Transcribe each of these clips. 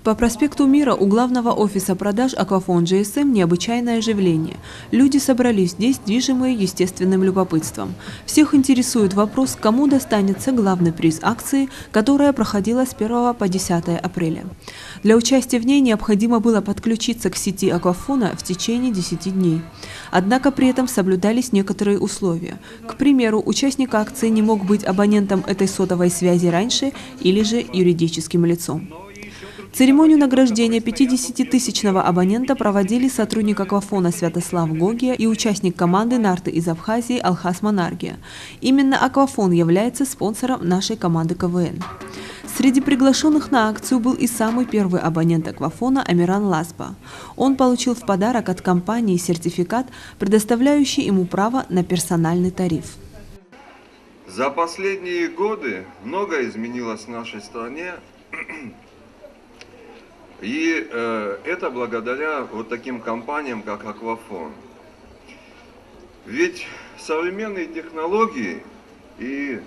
По проспекту Мира у главного офиса продаж Aquafon GSM необычайное оживление. Люди собрались здесь, движимые естественным любопытством. Всех интересует вопрос, кому достанется главный приз акции, которая проходила с 1 по 10 апреля. Для участия в ней необходимо было подключиться к сети Aquafon в течение 10 дней. Однако при этом соблюдались некоторые условия. К примеру, участник акции не мог быть абонентом этой сотовой связи раньше или же юридическим лицом. Церемонию награждения 50-тысячного абонента проводили сотрудник Aquafon Святослав Гогия и участник команды «Нарты» из Абхазии Алхас Монаргия. Именно Aquafon является спонсором нашей команды КВН. Среди приглашенных на акцию был и самый первый абонент Aquafon Амиран Ласпа. Он получил в подарок от компании сертификат, предоставляющий ему право на персональный тариф. За последние годы многое изменилось в нашей стране. И это благодаря вот таким компаниям, как Aquafon. Ведь современные технологии и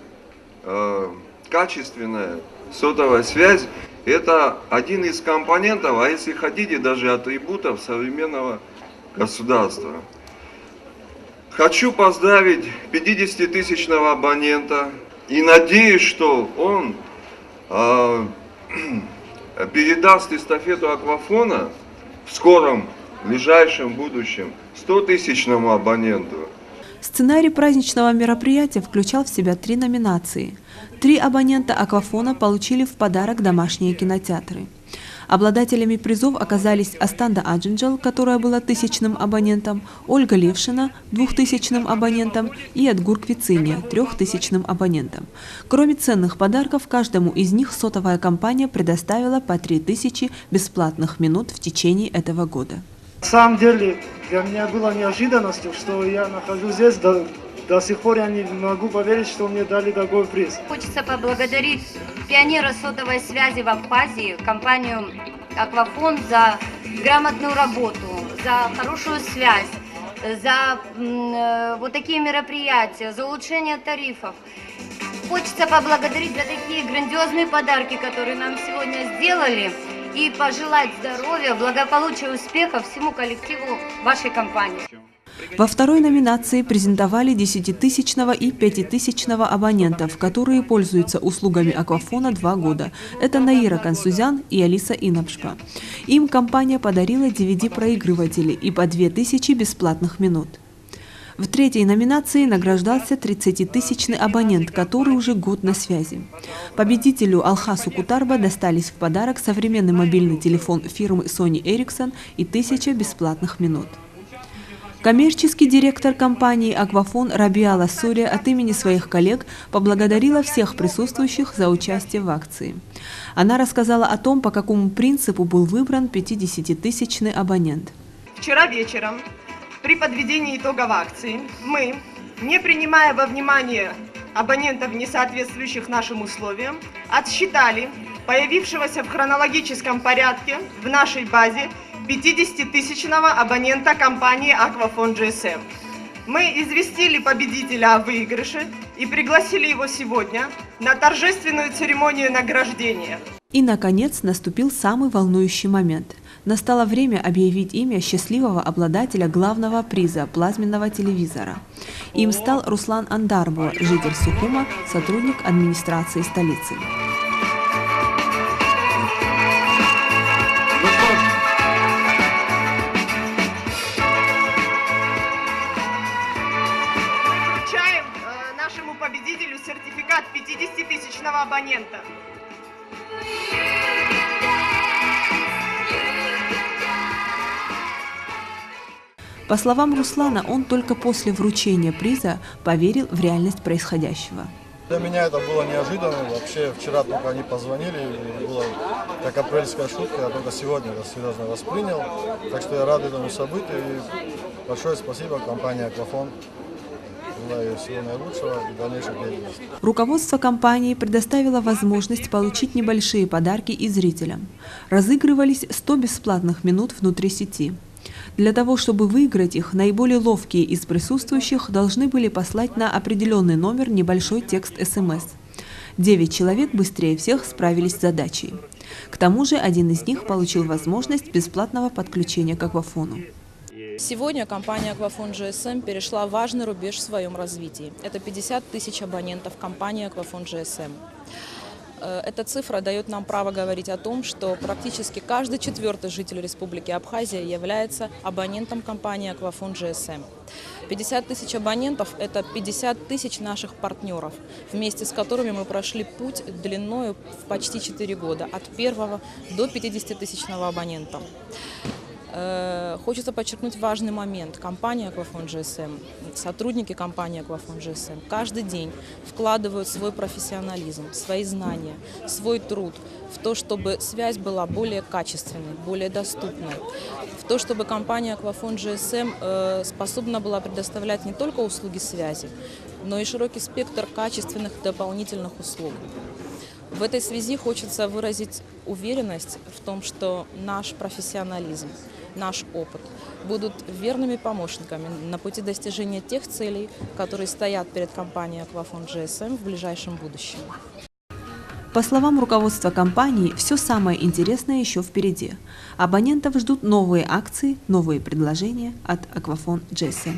качественная сотовая связь – это один из компонентов, а если хотите, даже атрибутов современного государства. Хочу поздравить 50-тысячного абонента и надеюсь, что он передаст эстафету Aquafon в скором, ближайшем будущем 100-тысячному абоненту. Сценарий праздничного мероприятия включал в себя 3 номинации. 3 абонента Aquafon получили в подарок домашние кинотеатры. Обладателями призов оказались Астанда Аджинджал, которая была 1000-ным абонентом, Ольга Левшина, 2000-ным абонентом и Адгур Квициния, 3000-ным абонентом. Кроме ценных подарков, каждому из них сотовая компания предоставила по 3000 бесплатных минут в течение этого года. На самом деле, для меня было неожиданностью, что я нахожусь здесь. До сих пор я не могу поверить, что мне дали такой приз. Хочется поблагодарить пионера сотовой связи в Абхазии, компанию Aquafon, за грамотную работу, за хорошую связь, за вот такие мероприятия, за улучшение тарифов. Хочется поблагодарить за такие грандиозные подарки, которые нам сегодня сделали, и пожелать здоровья, благополучия, успеха всему коллективу вашей компании. Во второй номинации презентовали 10-тысячного и 5000-го абонентов, которые пользуются услугами Aquafon 2 года. Это Наира Кансузян и Алиса Инапшпа. Им компания подарила DVD-проигрыватели и по 2000 бесплатных минут. В третьей номинации награждался 30-тысячный абонент, который уже год на связи. Победителю Алхасу Кутарба достались в подарок современный мобильный телефон фирмы Sony Ericsson и 1000 бесплатных минут. Коммерческий директор компании Aquafon Рабиа Лассурия от имени своих коллег поблагодарила всех присутствующих за участие в акции. Она рассказала о том, по какому принципу был выбран 50-тысячный абонент. Вчера вечером при подведении итогов акции мы, не принимая во внимание абонентов, не соответствующих нашим условиям, отсчитали появившегося в хронологическом порядке в нашей базе 50-тысячного абонента компании Aquafon GSM. Мы известили победителя о выигрыше и пригласили его сегодня на торжественную церемонию награждения. И, наконец, наступил самый волнующий момент. Настало время объявить имя счастливого обладателя главного приза – плазменного телевизора. Им стал Руслан Андарбо, житель Сухума, сотрудник администрации столицы. Нашему победителю сертификат 50-тысячного абонента. По словам Руслана, он только после вручения приза поверил в реальность происходящего. Для меня это было неожиданно. Вообще вчера только они позвонили, и было как апрельская шутка, я только сегодня это серьезно воспринял. Так что я рад этому событию и большое спасибо компании Aquafon. Желаю всего наилучшего и дальнейшей деятельности. Руководство компании предоставило возможность получить небольшие подарки и зрителям. Разыгрывались 100 бесплатных минут внутри сети. Для того, чтобы выиграть их, наиболее ловкие из присутствующих должны были послать на определенный номер небольшой текст СМС. 9 человек быстрее всех справились с задачей. К тому же один из них получил возможность бесплатного подключения к Аквафону. Сегодня компания Aquafon GSM перешла важный рубеж в своем развитии. Это 50 тысяч абонентов компании Aquafon GSM. Эта цифра дает нам право говорить о том, что практически каждый четвертый житель Республики Абхазия является абонентом компании Aquafon GSM. 50 тысяч абонентов – это 50 тысяч наших партнеров, вместе с которыми мы прошли путь длиною в почти 4 года, от первого до 50-тысячного абонента. Хочется подчеркнуть важный момент. Компания Aquafon GSM, сотрудники компании Aquafon GSM каждый день вкладывают свой профессионализм, свои знания, свой труд в то, чтобы связь была более качественной, более доступной, в то, чтобы компания Aquafon GSM способна была предоставлять не только услуги связи, но и широкий спектр качественных дополнительных услуг. В этой связи хочется выразить уверенность в том, что наш профессионализм, наш опыт будут верными помощниками на пути достижения тех целей, которые стоят перед компанией Aquafon GSM в ближайшем будущем. По словам руководства компании, все самое интересное еще впереди. Абонентов ждут новые акции, новые предложения от Aquafon GSM.